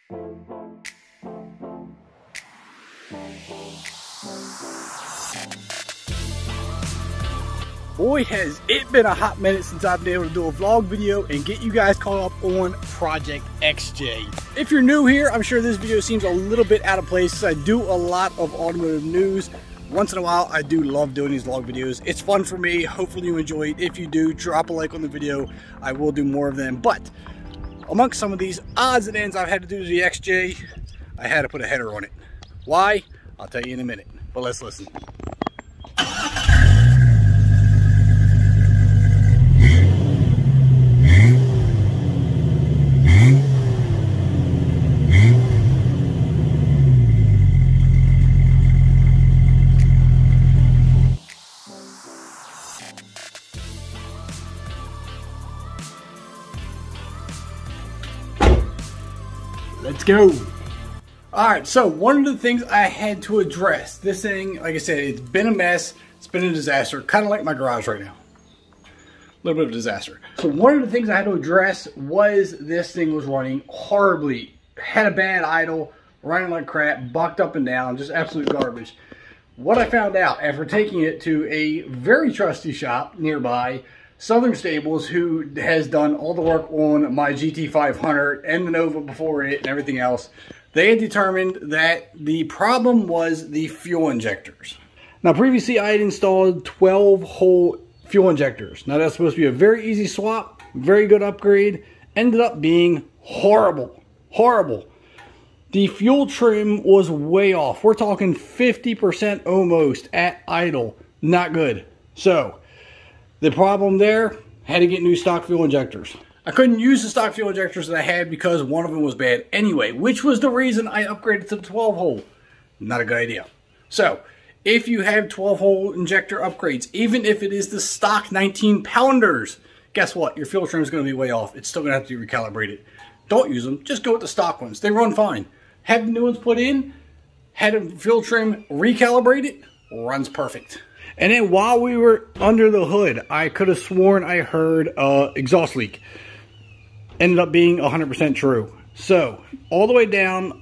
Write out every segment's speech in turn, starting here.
Boy, has it been a hot minute since I've been able to do a vlog video and get you guys caught up on Project XJ. If you're new here, I'm sure this video seems a little bit out of place. I do a lot of automotive news. Once in a while, I do love doing these vlog videos. It's fun for me. Hopefully you enjoy it. If you do, drop a like on the video. I will do more of them. But amongst some of these odds and ends I've had to do to the XJ, I had to put a header on it. Why? I'll tell you in a minute. But let's listen. Let's go. All right, so one of the things I had to address, this thing, like I said, it's been a mess. It's been a disaster, kind of like my garage right now. A little bit of a disaster. So one of the things I had to address was this thing was running horribly. Had a bad idle, running like crap, bucked up and down, just absolute garbage. What I found out after taking it to a very trusty shop nearby, Southern Stables, who has done all the work on my GT500 and the Nova before it and everything else, they had determined that the problem was the fuel injectors. Now previously I had installed 12-hole fuel injectors. Now that's supposed to be a very easy swap, very good upgrade. Ended up being horrible, horrible. The fuel trim was way off. We're talking 50% almost at idle. Not good. So the problem there, had to get new stock fuel injectors. I couldn't use the stock fuel injectors that I had because one of them was bad anyway, which was the reason I upgraded to the 12-hole. Not a good idea. So, if you have 12-hole injector upgrades, even if it is the stock 19-pounders, guess what? Your fuel trim is going to be way off. It's still going to have to be recalibrated. Don't use them. Just go with the stock ones. They run fine. Have the new ones put in, had a fuel trim recalibrated, runs perfect. And then while we were under the hood, I could have sworn I heard exhaust leak. Ended up being 100% true. So, all the way down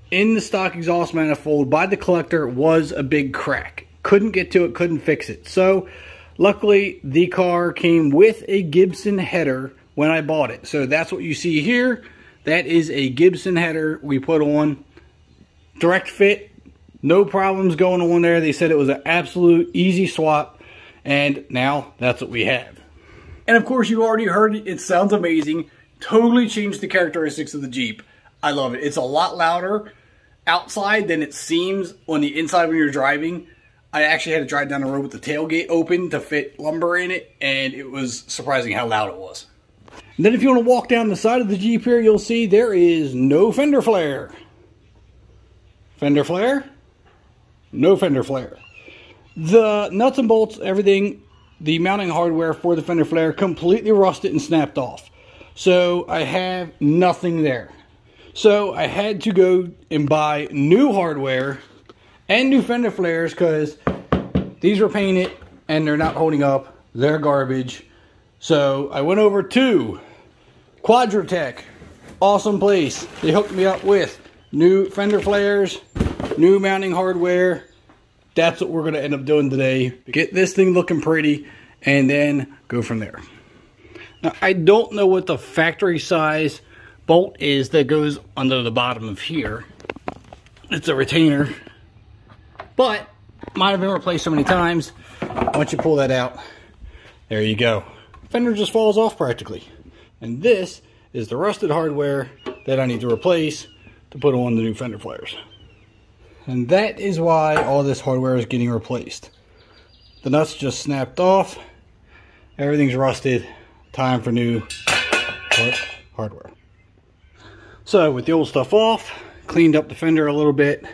in the stock exhaust manifold by the collector was a big crack. Couldn't get to it, couldn't fix it. So, luckily, the car came with a Gibson header when I bought it. So, that's what you see here. That is a Gibson header we put on. Direct fit. No problems going on there. They said it was an absolute easy swap. And now that's what we have. And of course you already heard it. It sounds amazing. Totally changed the characteristics of the Jeep. I love it. It's a lot louder outside than it seems on the inside when you're driving. I actually had to drive down the road with the tailgate open to fit lumber in it. And it was surprising how loud it was. And then if you want to walk down the side of the Jeep here, you'll see there is no fender flare. Fender flare? No fender flare. The nuts and bolts, everything, the mounting hardware for the fender flare completely rusted and snapped off. So I have nothing there. So I had to go and buy new hardware and new fender flares because these were painted and they're not holding up. They're garbage. So I went over to Quadratech. Awesome place. They hooked me up with new fender flares, new mounting hardware. That's what we're going to end up doing today. Get this thing looking pretty and then go from there. Now, I don't know what the factory size bolt is that goes under the bottom of here. It's a retainer, but might have been replaced so many times. Once you pull that out, there you go. Fender just falls off practically. And this is the rusted hardware that I need to replace to put on the new fender flares. And that is why all this hardware is getting replaced. The nuts just snapped off. Everything's rusted. Time for new hardware. So with the old stuff off, cleaned up the fender a little bit,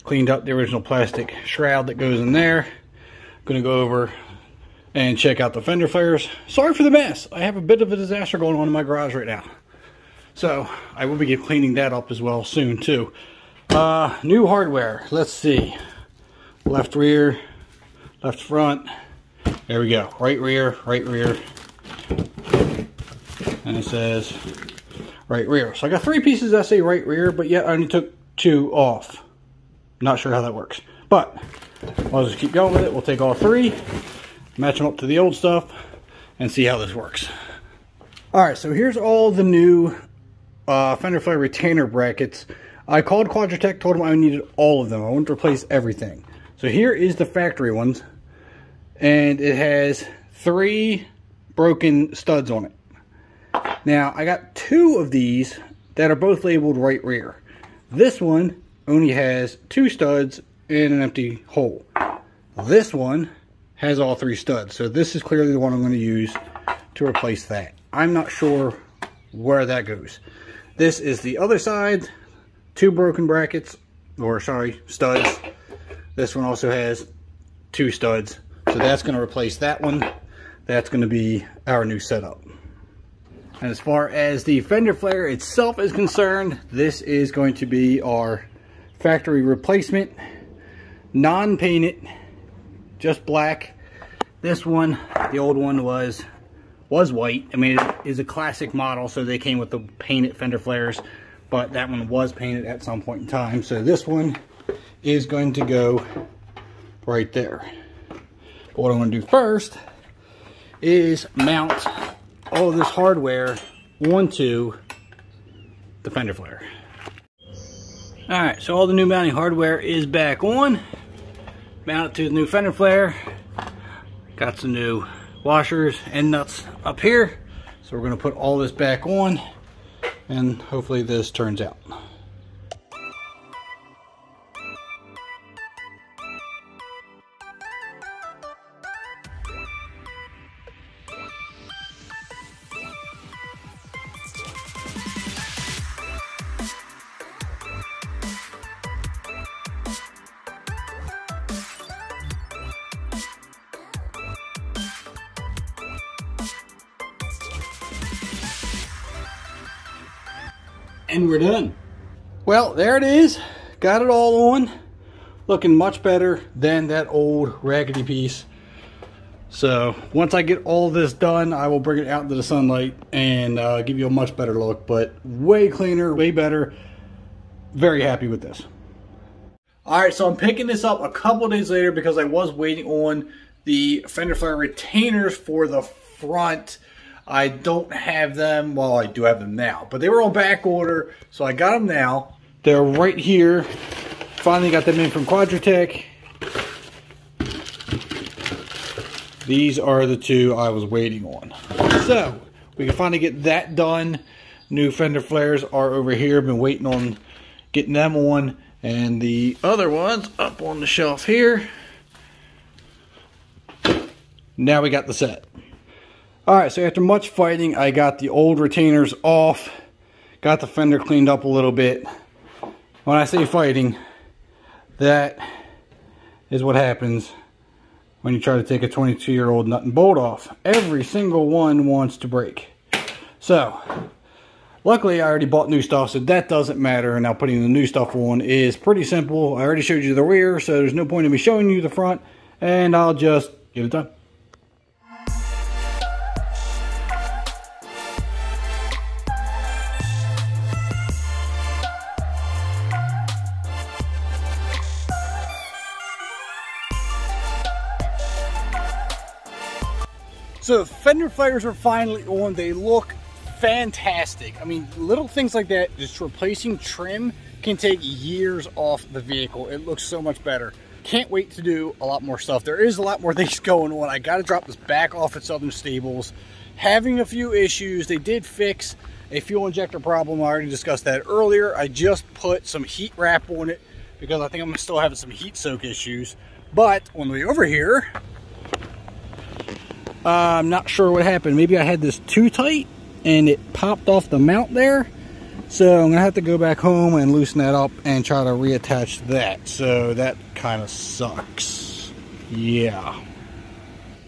cleaned up the original plastic shroud that goes in there. Gonna go over and check out the fender flares. Sorry for the mess. I have a bit of a disaster going on in my garage right now. So I will be cleaning that up as well soon too. New hardware. Let's see. Left rear, left front. There we go. Right rear, right rear. And it says right rear. So I got 3 pieces that say right rear, but yet I only took 2 off. Not sure how that works, but I'll just keep going with it. We'll take all 3, match them up to the old stuff, and see how this works. All right, so here's all the new fender flare retainer brackets. I called Quadratech, told them I needed all of them. I wanted to replace everything. So here is the factory ones, and it has 3 broken studs on it. Now, I got 2 of these that are both labeled right rear. This one only has 2 studs and an empty hole. This one has all 3 studs, so this is clearly the one I'm going to use to replace that. I'm not sure where that goes. This is the other side, 2 broken brackets, or sorry, studs. This one also has 2 studs, so that's going to replace that one. That's going to be our new setup. And as far as the fender flare itself is concerned, this is going to be our factory replacement, non-painted, just black. This one, the old one was white. I mean, it is a classic model, so they came with the painted fender flares, but that one was painted at some point in time. So this one is going to go right there. But what I'm going to do first is mount all of this hardware onto the fender flare. Alright, so all the new mounting hardware is back on. Mounted to the new fender flare. Got some new washers and nuts up here. So we're going to put all this back on, and hopefully this turns out. And we're done. Well, there it is. Got it all on. Looking much better than that old raggedy piece. So once I get all this done, I will bring it out into the sunlight and give you a much better look, but way cleaner, way better. Very happy with this. All right, so I'm picking this up a couple days later because I was waiting on the fender flare retainers for the front. I don't have them. Well, I do have them now, but they were on back order, so I got them now. They're right here. Finally got them in from Quadratech. These are the 2 I was waiting on. So we can finally get that done. New fender flares are over here. Been waiting on getting them on, and the other ones up on the shelf here. Now we got the set. Alright, so after much fighting, I got the old retainers off, got the fender cleaned up a little bit. When I say fighting, that is what happens when you try to take a 22-year-old nut and bolt off. Every single one wants to break. So, luckily I already bought new stuff, so that doesn't matter. And now putting the new stuff on is pretty simple. I already showed you the rear, so there's no point in me showing you the front, and I'll just get it done. So fender flares are finally on. They look fantastic. I mean, little things like that, just replacing trim, can take years off the vehicle. It looks so much better. Can't wait to do a lot more stuff. There is a lot more things going on. I got to drop this back off at Southern Stables. Having a few issues. They did fix a fuel injector problem. I already discussed that earlier. I just put some heat wrap on it because I think I'm still having some heat soak issues. But on the way over here, I'm not sure what happened. Maybe I had this too tight and it popped off the mount there. So I'm gonna have to go back home and loosen that up and try to reattach that. So that kind of sucks. Yeah.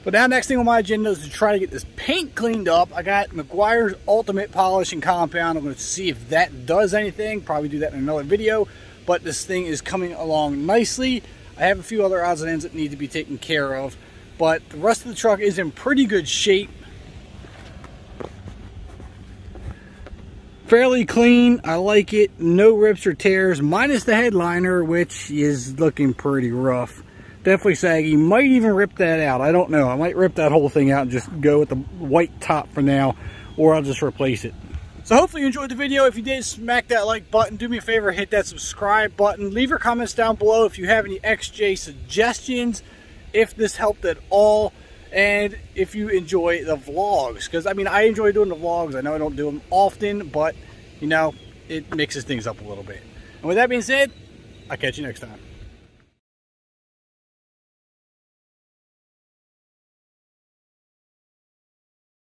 But now next thing on my agenda is to try to get this paint cleaned up. I got McGuire's Ultimate Polish and Compound. I'm going to see if that does anything. Probably do that in another video. But this thing is coming along nicely. I have a few other odds and ends that need to be taken care of. But the rest of the truck is in pretty good shape. fairly clean. I like it. No rips or tears, minus the headliner, which is looking pretty rough. Definitely saggy. Might even rip that out. I don't know. I might rip that whole thing out and just go with the white top for now, or I'll just replace it. So hopefully you enjoyed the video. If you did, smack that like button. Do me a favor, hit that subscribe button. Leave your comments down below if you have any XJ suggestions, if this helped at all, and if you enjoy the vlogs. Because, I mean, I enjoy doing the vlogs. I know I don't do them often, but, you know, it mixes things up a little bit. And with that being said, I'll catch you next time.